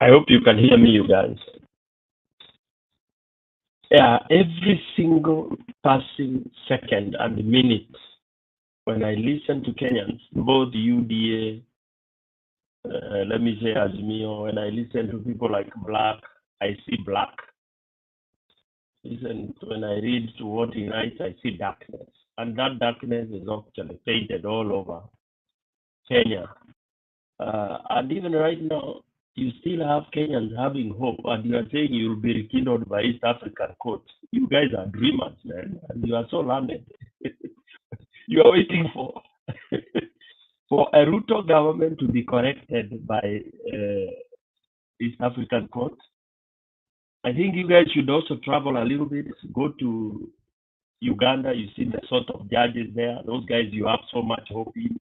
I hope you can hear me, you guys. Yeah, every single passing second and minute when I listen to Kenyans, both UDA, let me say Azimio, when I listen to people like Black, I see black. When I read to what he writes, I see darkness. And that darkness is actually painted all over Kenya. And even right now, you still have Kenyans having hope, and you are saying you'll be rekindled by East African courts. You guys are dreamers, man, and you are so learned. You are waiting for for a Ruto government to be corrected by East African courts. I think you guys should also travel a little bit, go to Uganda, you see the sort of judges there. Those guys you have so much hope in.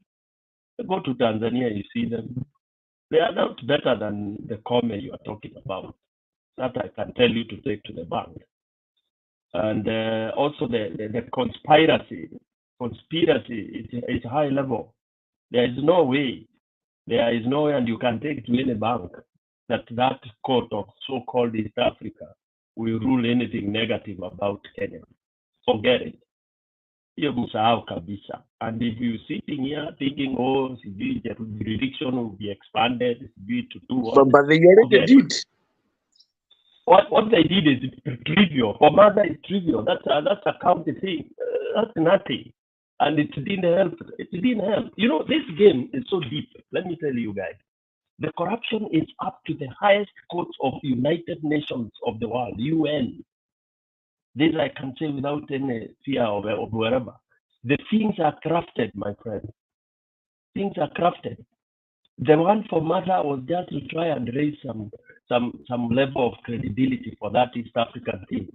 Go to Tanzania, you see them. They are not better than the comment you are talking about. That I can tell you to take to the bank. And also the conspiracy is high level. There is no way, and you can take to any bank that court of so-called East Africa will rule anything negative about Kenya. Forget it. Hiyo msahau kabisa. And if you're sitting here thinking, oh, the jurisdiction will be expanded, to do what? But they already did. What they did is trivial. For mother, it's trivial. That's a county thing. That's nothing. And it didn't help. It didn't help. You know, this game is so deep. Let me tell you guys. The corruption is up to the highest courts of United Nations of the world, UN. This I can say without any fear of wherever. The things are crafted, my friend. Things are crafted. The one for Mata was just to try and raise some level of credibility for that East African team.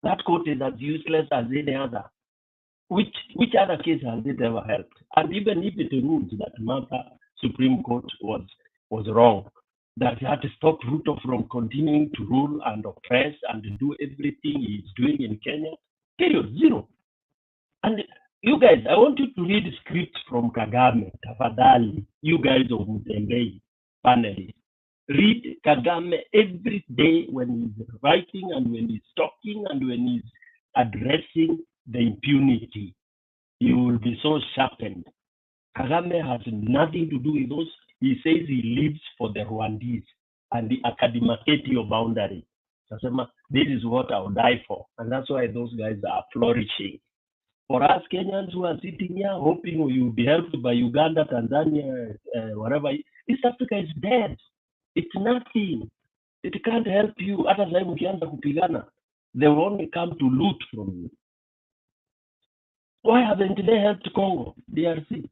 That court is as useless as any other. Which other case has it ever helped? And even if it rules that Mata Supreme Court was wrong, that he had to stop Ruto from continuing to rule and oppress and do everything he's doing in Kenya, period, zero. And you guys, I want you to read scripts from Kagame, Tafadhali, you guys of Mutembei, panelists. Read Kagame every day when he's writing and when he's talking and when he's addressing the impunity. You will be so sharpened. Kagame has nothing to do with those. He says he lives for the Rwandese and the Academicatio boundary. This is what I'll die for. And that's why those guys are flourishing. For us Kenyans who are sitting here hoping we will be helped by Uganda, Tanzania, whatever, East Africa is dead. It's nothing. It can't help you. At the time ukianza kupigana, they will only come to loot from you. Why haven't they helped Congo, DRC?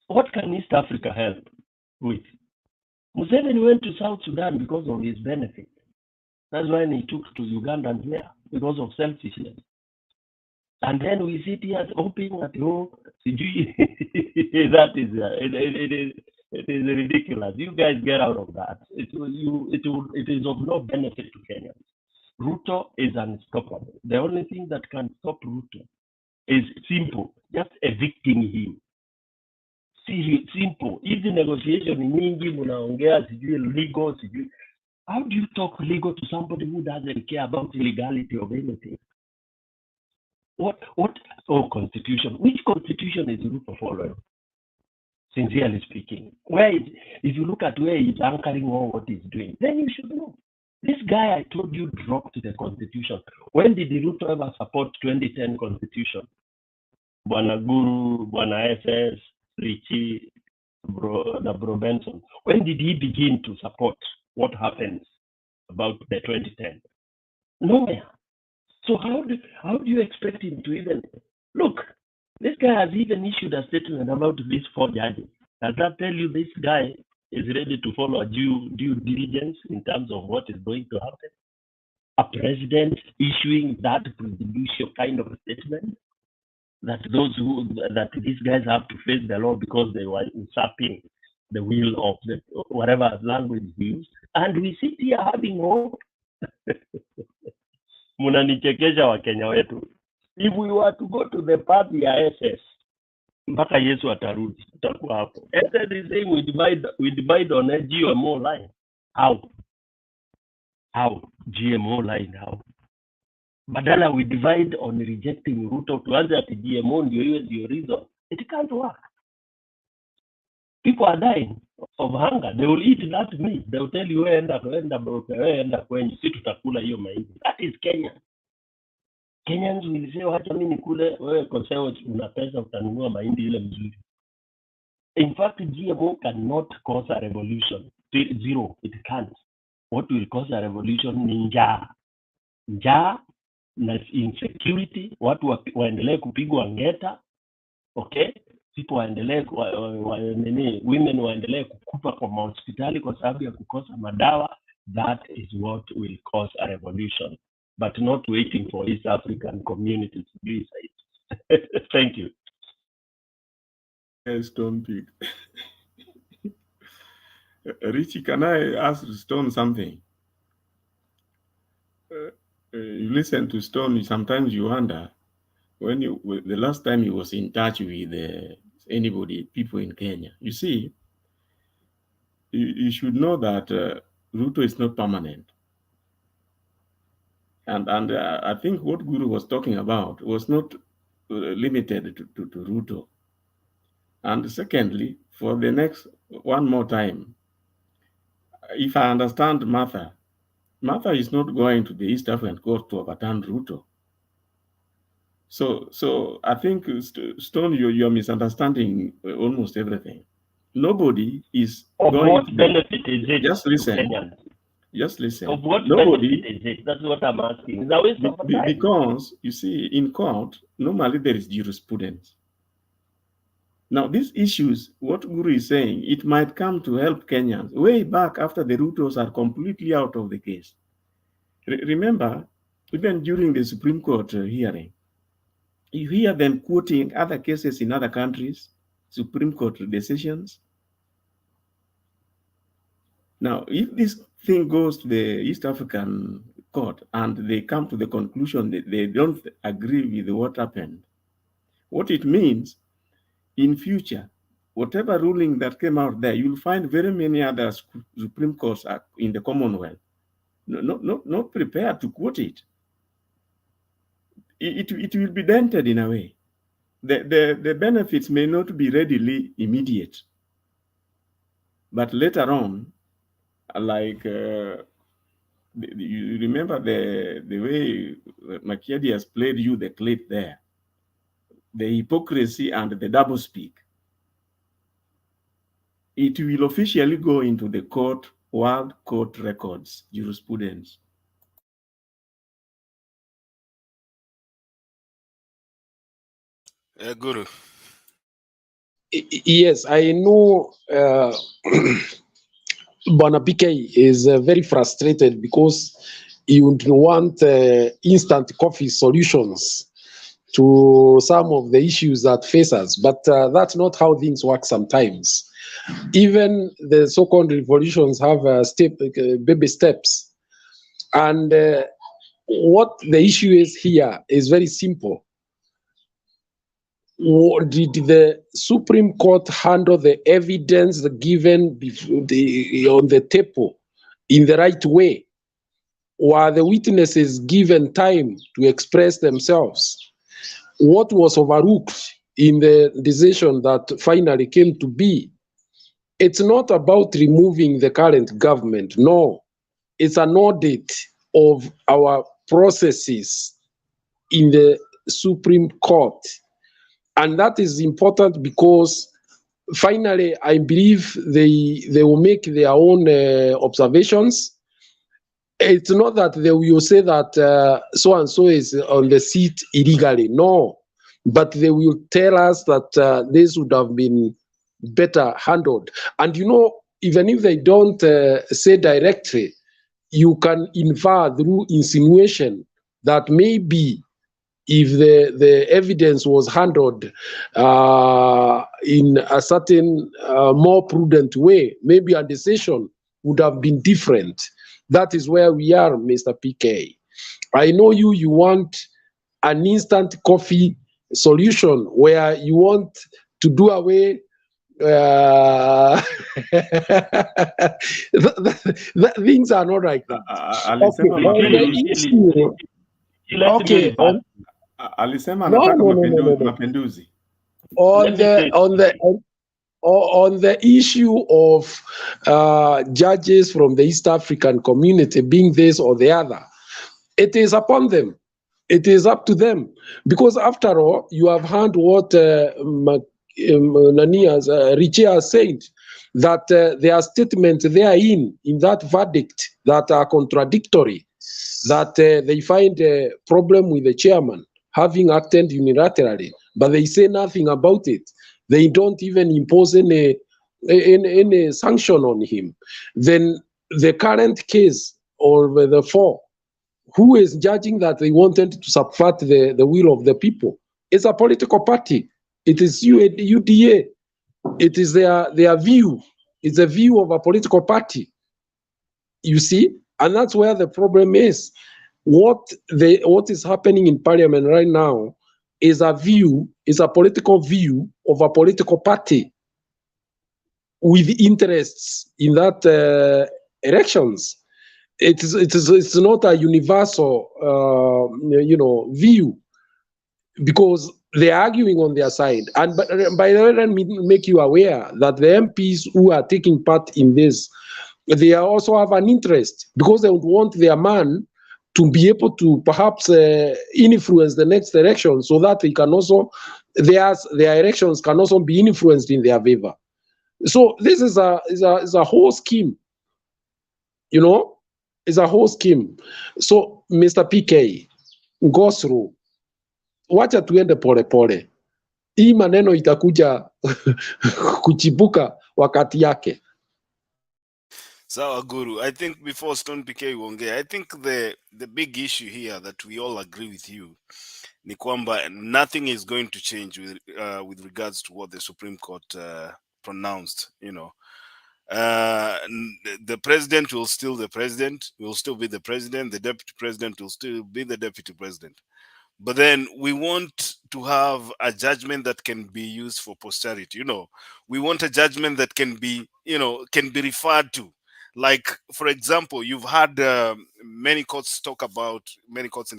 What can East Africa help with? Museveni went to South Sudan because of his benefit. That's why he took to Ugandans there, because of selfishness. And then we sit here hoping that, that is it is ridiculous. You guys get out of that. It is of no benefit to Kenya. Ruto is unstoppable. The only thing that can stop Ruto is simple, just evicting him. See, simple. Easy negotiation nyingi munaongea sijui legal sijui. How do you talk legal to somebody who doesn't care about the legality of anything? What constitution? Which constitution is Ruto following? Sincerely speaking. If you look at where he's anchoring on what he's doing, then you should know. This guy I told you dropped the constitution. When did Ruto ever support 2010 constitution? Bwana Guru, Bwana SS, Richie, Bro Benson. When did he begin to support what happens about the 2010? Nowhere. So how do you expect him to even look? This guy has even issued a statement about these 4 judges. Does that tell you this guy is ready to follow due diligence in terms of what is going to happen? A president issuing that presidential kind of a statement that these guys have to face the law because they were usurping the will of the whatever language used, and we sit here having hope. Munanichekesha wa Kenya wetu. If we were to go to the party ya SS, mpaka Yesu atarudi, tutakuwa hapo. And then the same we divide on a GMO line. How GMO line how? Badala we divide on rejecting Ruto, tuanze ati GMO ndio iwe ndio reason. It can't work. People are dying of hunger. They will eat that meat. They will tell you enda kwenye, si tutakula hiyo mahindi. That is Kenya. Kenyans will say wacha mimi nikule, wewe koseo una pesa utanunua mahindi ile mzuri. In fact, GMO cannot cause a revolution. Zero, it can't. What will cause a revolution ni njaa na insecurity, watu waendelee kupigwa ngeta, okay? People waendelee women waendelee kukufa kwa hospitali kwa sababu ya kukosa madawa. That is what will cause a revolution, but not waiting for East African communities to do it. Thank you. Stone Pig. Richie, can I ask Stone something? You listen to Stone, sometimes you wonder, when the last time he was in touch with people in Kenya. You see, you should know that Ruto is not permanent. And I think what Guru was talking about was not limited to Ruto. And secondly, for the next one more time, if I understand Martha is not going to the East African court to overturn Ruto. So I think, Stone, you're misunderstanding almost everything. Nobody is going what to benefit is it? Just listen. Just listen. Of what benefit is it? That's what I'm asking. Is that waste of time? Because, you see, in court, normally there is jurisprudence. Now, these issues, what Guru is saying, it might come to help Kenyans way back after the Rutos are completely out of the case. Remember, even during the Supreme Court hearing, you hear them quoting other cases in other countries, Supreme Court decisions. Now, if this thing goes to the East African court and they come to the conclusion that they don't agree with what happened, what it means, in future, whatever ruling that came out there, you'll find very many other Supreme Courts in the Commonwealth not prepared to quote it. It will be dented in a way. The benefits may not be readily immediate, but later on, like you remember the way Makiadi has played you the clip there, the hypocrisy and the doublespeak. It will officially go into the world court records, jurisprudence. Guru. Yes, I know Bwana PK is very frustrated because he would want instant coffee solutions to some of the issues that face us, but that's not how things work sometimes. Even the so-called revolutions have baby steps. And what the issue is here is very simple. Did the Supreme Court handle the evidence given on the table in the right way? Were the witnesses given time to express themselves? What was overlooked in the decision that finally came to be? It's not about removing the current government, no. It's an audit of our processes in the Supreme Court. And that is important because finally, I believe they will make their own observations. It's not that they will say that so-and-so is on the seat illegally, no. But they will tell us that this would have been better handled. And you know, even if they don't say directly, you can infer through insinuation that maybe if the evidence was handled in a certain more prudent way, maybe a decision would have been different. That is where we are, Mr. PK. I know you want an instant coffee solution where you want to do away things are not like that. Alisema anataka mapinduzi. On the issue of judges from the East African community being this or the other, it is upon them. It is up to them. Because after all, you have heard what Richie has said, that there are statements therein in that verdict that are contradictory, that they find a problem with the chairman having acted unilaterally, but they say nothing about it. They don't even impose any sanction on him. Then the current case, or the four, who is judging that they wanted to subvert the will of the people? It's a political party. It is UDA. It is their view. It's a view of a political party. You see? And that's where the problem is. What is happening in Parliament right now is a political view of a political party with interests in that elections. It's not a universal view, because they're arguing on their side. And by the way, let me make you aware that the MPs who are taking part in this, they also have an interest, because they would want their man to be able to perhaps influence the next election, so that they can also, their elections can also be influenced in their favor. So this is a whole scheme, it's a whole scheme. So Mr. PK, go through, wacha tuende pole pole, hii maneno itakuja kuchibuka wakati yake. So Guru, I think before Stone PK wonge, I think the big issue here that we all agree with you, ni kwamba nothing is going to change with regards to what the Supreme Court pronounced. The president will still be the president. The deputy president will still be the deputy president. But then we want to have a judgment that can be used for posterity. We want a judgment that can be referred to. Like, for example, you've had many courts in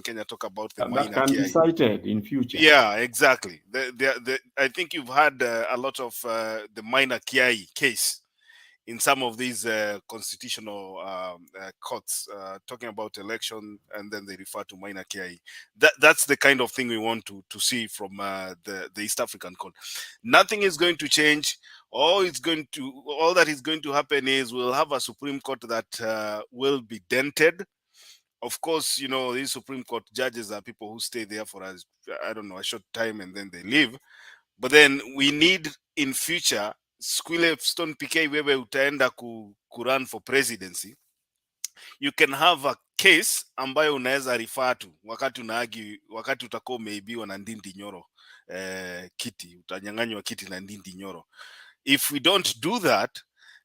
Kenya talk about the that can be cited in future. Yeah, exactly. I think you've had a lot of the minor Kiai case in some of these constitutional courts talking about election, and then they refer to minor Kiai. That's the kind of thing we want to see from the East African court. Nothing is going to change. All that is going to happen is we'll have a Supreme Court that will be dented. Of course, these Supreme Court judges are people who stay there for a short time and then they leave. But then we need in future, Squile Stone PK wewe utaenda kurun for presidency, you can have a case ambayo unaweza refer to wakati utakuwa umeibiwa na Ndindi Nyoro kiti, utanyang'anywa kiti na Ndindi Nyoro. If we don't do that,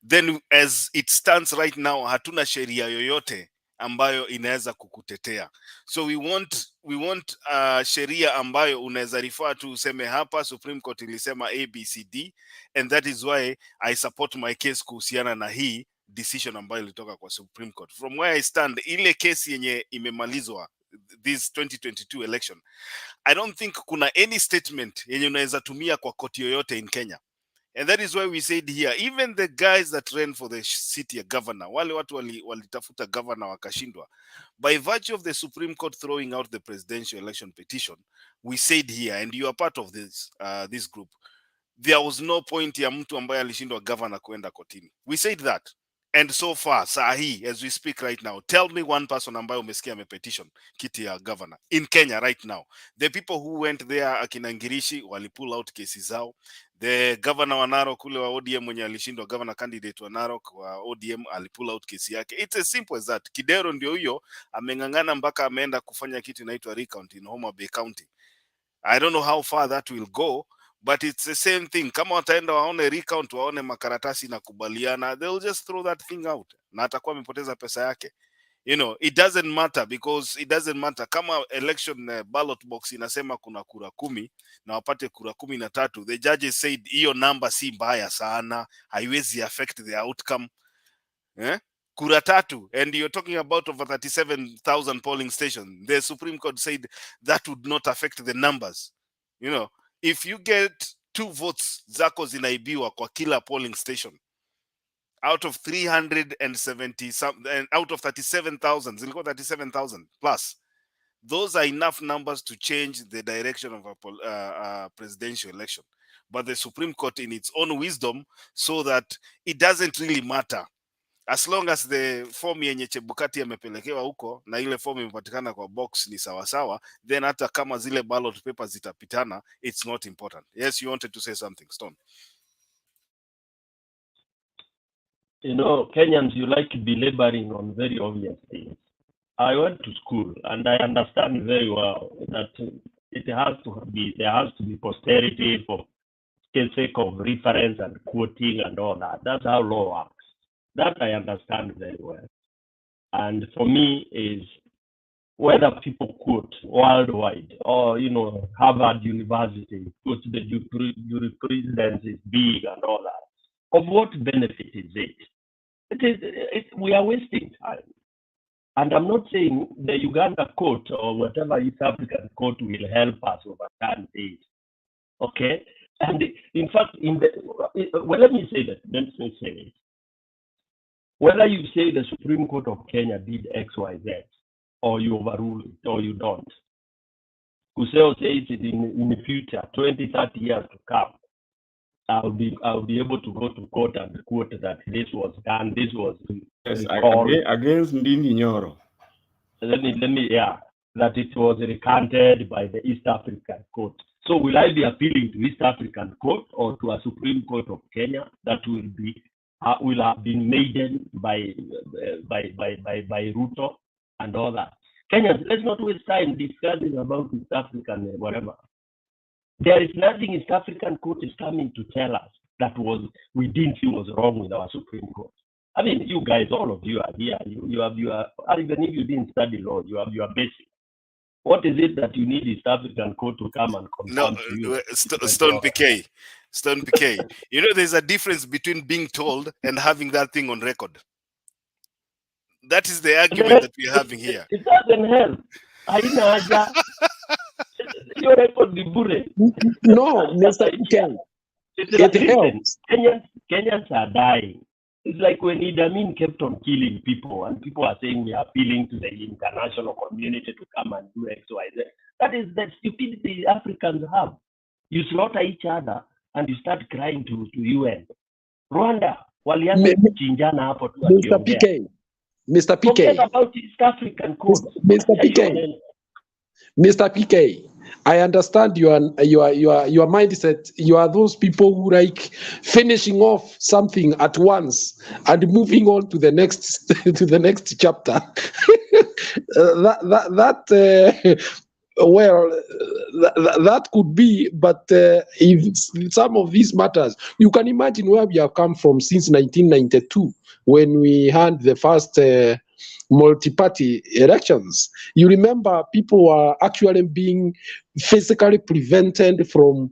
then as it stands right now, hatuna sheria yoyote ambayo inaweza kukutetea. So we want sheria ambayo unaweza refer to, useme hapa Supreme Court ilisema ABCD, and that is why I support my case kuhusiana na hii decision ambayo ilitoka kwa Supreme Court. From where I stand, ile kesi yenye imemalizwa this 2022 election, I don't think kuna any statement yenye unaweza tumia kwa koti yoyote in Kenya. And that is why we said here, even the guys that ran for the city governor, wale watu walitafuta governor wakashindwa, by virtue of the Supreme Court throwing out the presidential election petition, we said here, and you are part of this group, there was no point ya mtu ambaye alishindwa governor kuenda kotini. We said that. And so far, sahi, as we speak right now, tell me one person ambayo umesikia petition kiti ya governor in Kenya right now. The people who went there, akina Ngirishi, wali pull out cases zao. The governor wa Narok kule wa ODM mwenye alishindwa, governor candidate wa Narok wa ODM alipull out kesi yake. It's as simple as that. Kidero ndio huyo amengangana mpaka ameenda kufanya kitu inaitwa recount in Homa Bay County. I don't know how far that will go, but it's the same thing. Kama wataenda waone recount, waone makaratasi na kubaliana, they'll just throw that thing out. Na atakuwa amepoteza pesa yake. You know, it doesn't matter, because it doesn't matter kama election ballot box inasema kuna kura 10 na wapate kura 13. The judges said hiyo number si mbaya sana, haiwezi affect the outcome. Kura 3, and you're talking about over 37,000 polling stations. The Supreme Court said that would not affect the numbers. You know, if you get 2 votes zako zinaibiwa kwa kila polling station, out of 370 something, and out of 37,000, zilikuwa 37,000 plus, those are enough numbers to change the direction of a presidential election. But the Supreme Court, in its own wisdom, so that it doesn't really matter as long as the form yenye Chebukati amepelekewa huko na ile form imepatikana kwa box ni sawasawa, then hata kama zile ballot papers zitapitana, it's not important. Yes, you wanted to say something, Stone. You know, Kenyans, you like belaboring on very obvious things. I went to school and I understand very well that there has to be posterity for the sake of reference and quoting and all that. That's how law works. That I understand very well. And for me is whether people quote worldwide or, you know, Harvard University, quote the jurisprudence is big and all that. Of what benefit is it? We are wasting time. And I'm not saying the Uganda court or whatever East African court will help us overturn this. Okay? And in fact, let me say this. Whether you say the Supreme Court of Kenya did X, Y, Z, or you overrule it, or you don't, Kuseo says it in the future, 20, 30 years to come, I'll be able to go to court and quote that this was done, this was against Ndindi Nyoro. Let me, that it was recanted by the East African court. So will I be appealing to East African court or to a Supreme Court of Kenya that will have been made by Ruto and all that? Kenyans, let's not waste time discussing about East African whatever. There is nothing East African court is coming to tell us that we didn't see was wrong with our Supreme Court. I mean, you guys, all of you are here. You have your, even if you didn't study law, you have your basic. What is it that you need East African court to come and confirm to you? Stone PK. You know, there's a difference between being told and having that thing on record. That is the argument that we're having here. It doesn't help. Your record be bullet. No, Mr. PK. It helps. Kenyans are dying. It's like when Idi Amin kept on killing people, and people are saying we are appealing to the international community to come and do X, Y, Z. That is the stupidity Africans have. You slaughter each other and you start crying to UN. Rwanda, walianza kuchinjana hapo tu akiongea. Mr. PK. Forget about East African court. Mr. PK, I understand your mindset. You are those people who like finishing off something at once and moving on to the next chapter. That could be, but if some of these matters, you can imagine where we have come from since 1992 when we had the first multi-party elections. You remember people were actually being physically prevented from,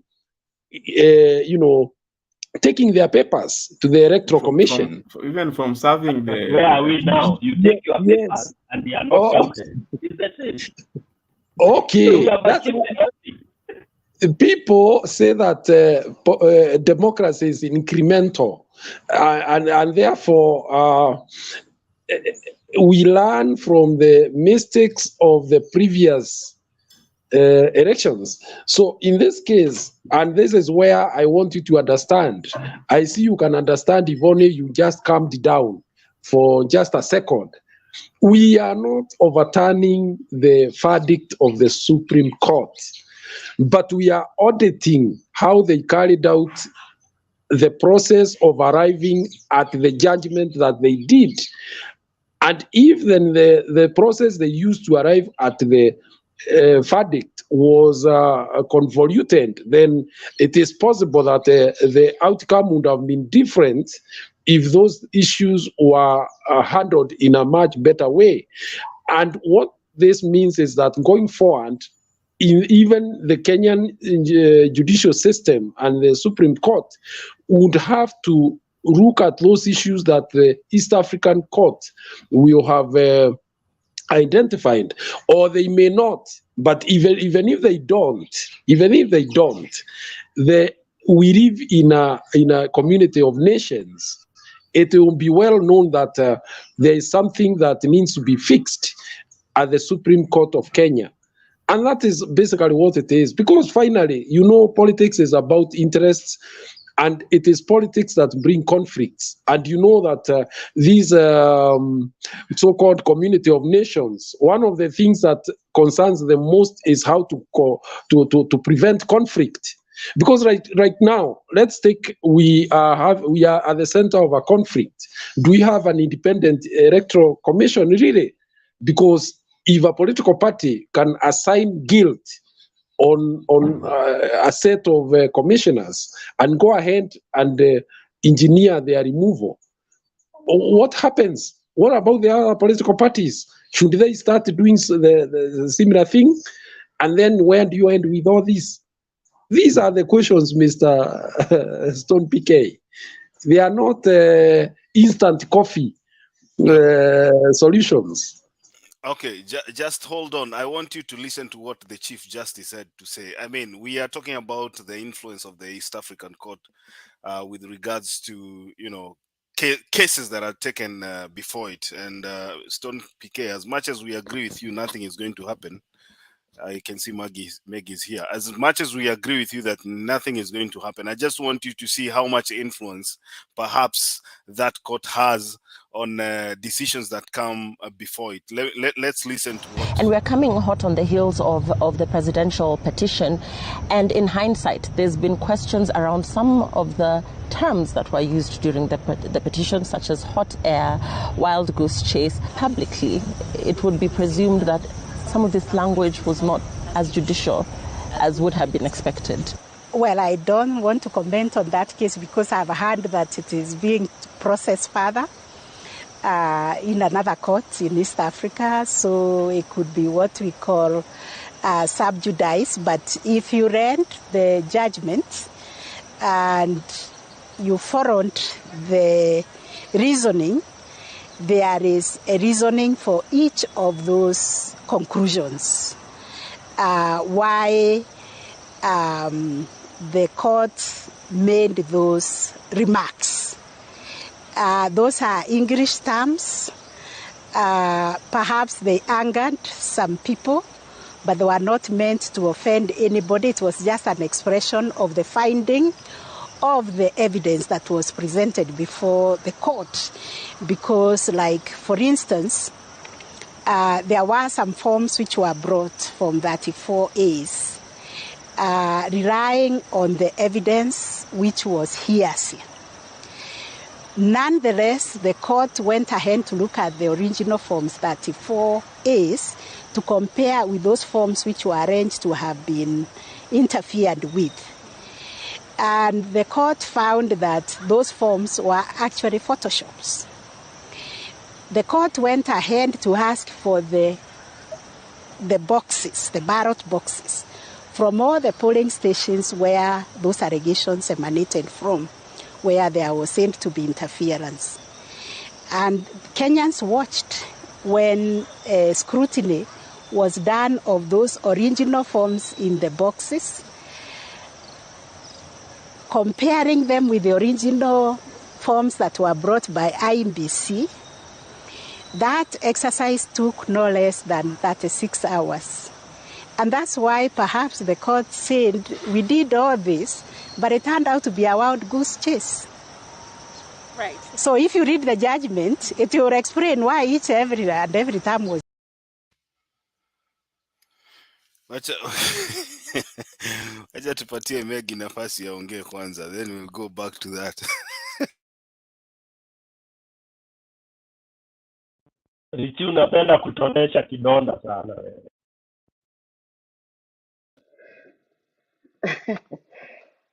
taking their papers to the Electoral Commission. Even from serving the... Where are we now? You take your papers and they are not counted. It's the same. Okay. People say that democracy is incremental, and therefore we learn from the mistakes of the previous elections. So in this case, and this is where I want you to understand, I see you can understand if only you just calmed down for just a second. We are not overturning the verdict of the Supreme Court, but we are auditing how they carried out the process of arriving at the judgment that they did. And if then the process they used to arrive at the verdict was convoluted, then it is possible that the outcome would have been different if those issues were handled in a much better way. And what this means is that going forward, even the Kenyan judicial system and the Supreme Court would have to look at those issues that the East African Court will have identified, or they may not. But even if they don't, we live in a community of nations. It will be well known that there is something that needs to be fixed at the Supreme Court of Kenya. And that is basically what it is. Because finally, politics is about interests, and it is politics that bring conflicts. And you know that these so-called community of nations, one of the things that concerns them most is how to prevent conflict. Because right now, let's take we are at the center of a conflict. Do we have an independent electoral commission really? Because if a political party can assign guilt on a set of commissioners and go ahead and engineer their removal, what happens? What about the other political parties? Should they start doing the similar thing? And then where do you end with all this? These are the questions, Mr. Stone PK. They are not instant coffee solutions. Okay, just hold on. I want you to listen to what the Chief Justice had to say. I mean, we are talking about the influence of the East African Court with regards to, cases that are taken before it. And Stone PK, as much as we agree with you, nothing is going to happen. I can see Maggie's here. As much as we agree with you that nothing is going to happen, I just want you to see how much influence perhaps that court has on decisions that come before it. Let's listen to what. And we're coming hot on the heels of the presidential petition. And in hindsight, there's been questions around some of the terms that were used during the petition, such as hot air, wild goose chase. Publicly, it would be presumed that some of this language was not as judicial as would have been expected. Well, I don't want to comment on that case because I've heard that it is being processed further in another court in East Africa. So it could be what we call sub judice. But if you read the judgment and you followed the reasoning, there is a reasoning for each of those conclusions. Why the court made those remarks. Those are English terms. Perhaps they angered some people, but they were not meant to offend anybody. It was just an expression of the finding of the evidence that was presented before the court. Because, like, for instance, there were some forms which were brought from 34As, relying on the evidence which was hearsay. Nonetheless, the court went ahead to look at the original forms 34As to compare with those forms which were arranged to have been interfered with. And the court found that those forms were actually photoshops. The court went ahead to ask for the boxes, the ballot boxes, from all the polling stations where those allegations emanated from, where there was said to be interference. And Kenyans watched when scrutiny was done of those original forms in the boxes, comparing them with the original forms that were brought by IBC. That exercise took no less than 36 hours. And that's why perhaps the court said, we did all this, but it turned out to be a wild goose chase. Right. So if you read the judgment, it will explain why each every time was. Acha tupatie Maggie nafasi yaongee kwanza, then we'll go back to that. Richi, unapenda kutonesha kidonda sana wewe.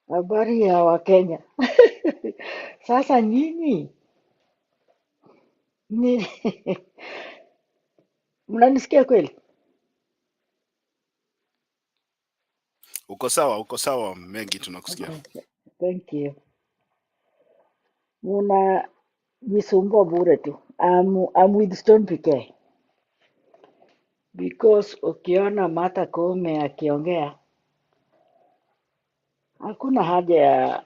Habari ya Wakenya. Sasa nyinyi Mnanisikia kweli? Uko sawa Mengi, tunakusikia. Thank you. Mnajisumbua bure tu. I'm with Stone PK because ukiona Martha Koome akiongea hakuna haja ya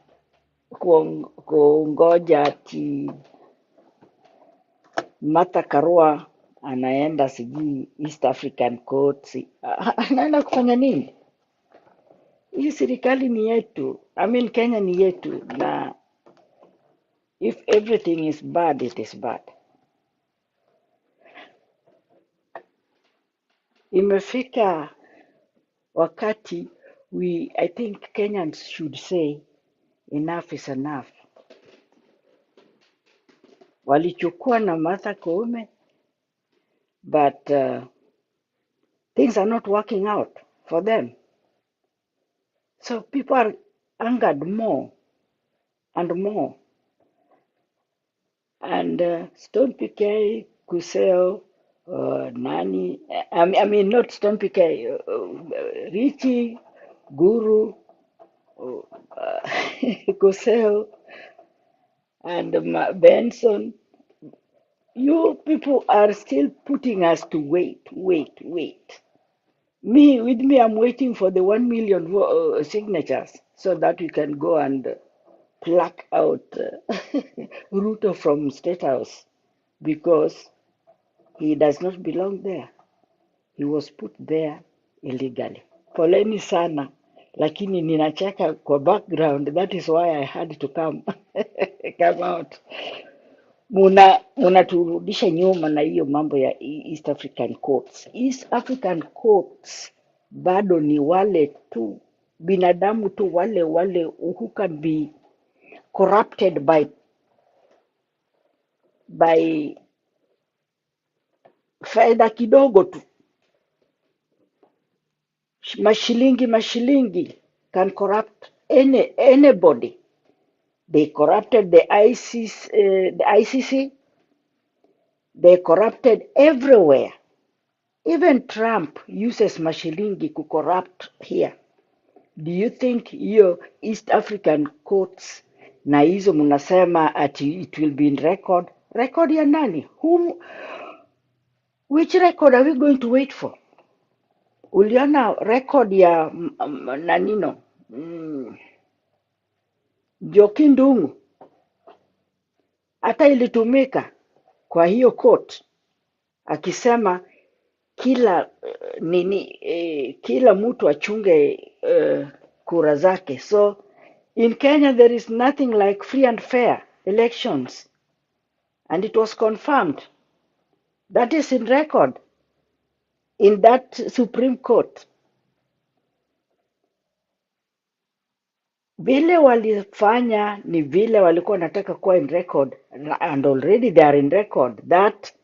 kungoja ati Martha Karua anaenda sijui East African Court. Anaenda kufanya nini? Hii serikali ni yetu. Kenya ni yetu, na if everything is bad, it is bad. Imefika wakati I think Kenyans should say enough is enough. Walichukua na Martha Koome, but things are not working out for them. So people are angered more and more. And Stone PK, Kuseo, Nani, not Stone PK, Richie, Guru, Kuseo, and Benson. You people are still putting us to wait. With me, I'm waiting for the 1 million signatures so that we can go and pluck out Ruto from State House, because he does not belong there. He was put there illegally. Poleni sana, lakini ninacheka kwa background. That is why I had to come out. Munaturudisha nyuma na hiyo mambo ya East African Courts. East African Courts bado ni wale tu binadamu tu, wale who can be corrupted by fedha kidogo tu, mashilingi can corrupt anybody. They corrupted the ICC. They corrupted everywhere. Even Trump uses mashilingi to corrupt here. Do you think your East African courts na hizo mnasema ati it will be in record? Record ya nani? Which record are we going to wait for? Uliona record ya nanino Njoki Ndung'u hata ilitumika kwa hiyo court akisema kila kila mtu achunge kura zake. So in Kenya there is nothing like free and fair elections, and it was confirmed. That is in record in that Supreme Court. Vile walifanya ni vile walikuwa nataka kuwa in record, and already they are in record that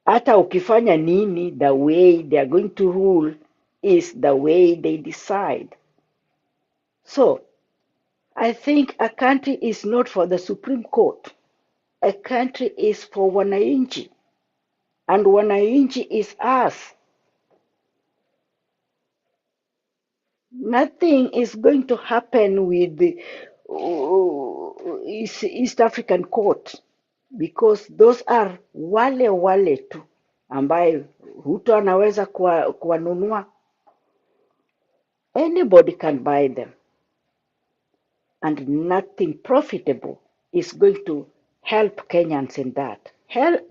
hata ukifanya nini, the way they are going to rule is the way they decide. So I think a country is not for the Supreme Court. A country is for wananchi, and wananchi is us. Nothing is going to happen with the East African Court, because those are wale tu ambaye Ruto anaweza kuwanunua. Anybody can buy them, and nothing profitable is going to help Kenyans in that.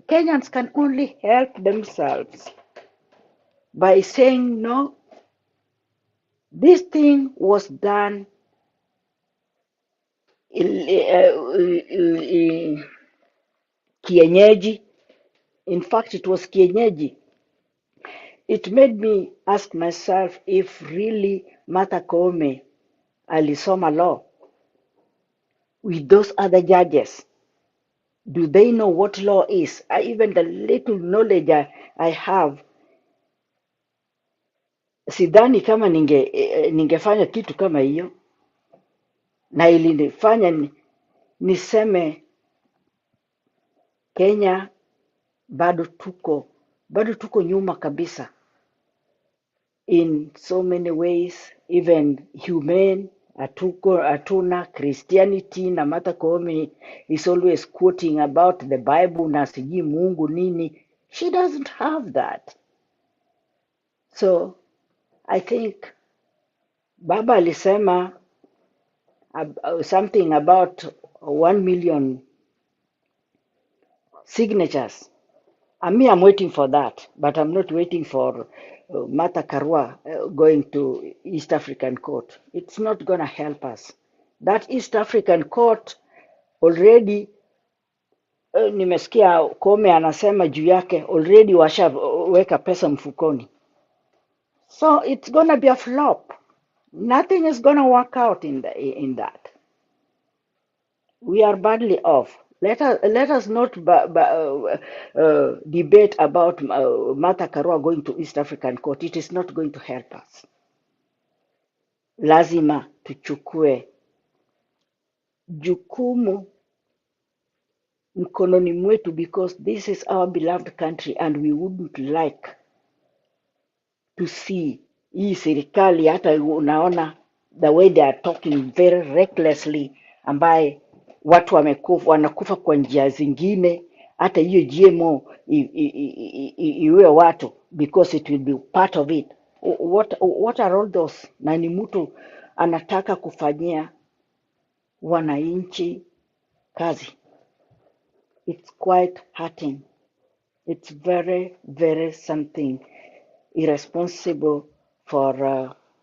Kenyans can only help themselves by saying, no, this thing was done kienyeji. In fact, it was kienyeji. It made me ask myself if really Martha Koome alisoma law with those other judges. Do they know what law is? Even the little knowledge I have, sidhani kama ningefanya kitu kama hiyo, na ilinifanya niseme Kenya bado tuko nyuma kabisa in so many ways, even humane. Hatuna Christianity, na Martha Koome is always quoting about the Bible na sijui Mungu nini. She doesn't have that. So I think Baba alisema something about 1 million signatures. I'm waiting for that, but I'm not waiting for Martha Karua going to East African Court. It's not going to help us. That East African Court already, nimesikia Koome anasema juu yake, already washaweka pesa mfukoni. So it's going to be a flop. Nothing is going to work out in that. We are badly off. Let us not debate about Martha Karua going to East African Court. It is not going to help us. Lazima tuchukue jukumu mkononi mwetu, because this is our beloved country and we wouldn't like to see hii serikali, hata unaona the way they are talking very recklessly, ambaye watu wanakufa kwa njia zingine, hata hiyo GMO iwe watu, because it will be part of it. What are all those? Na ni mtu anataka kufanyia wananchi kazi. It's quite hurting. It's very, very something irresponsible for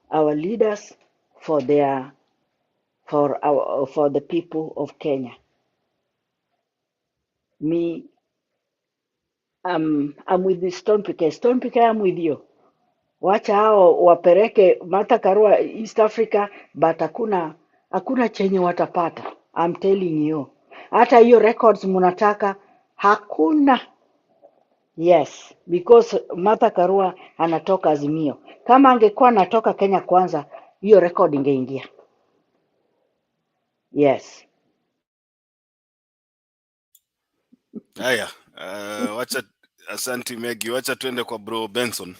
our leaders, for the people of Kenya. Me, I'm with the Stone PK, I'm with you. Wacha hao wapereke Martha Karua East Africa, but hakuna chenye watapata. I'm telling you. Hata hiyo records munataka hakuna. Yes, because Martha Karua anatoka Azimio. Kama angekuwa anatoka Kenya Kwanza, hiyo record ingeingia. Yes. Haya, wacha, asanti Megi, wacha tuende kwa bro Benson.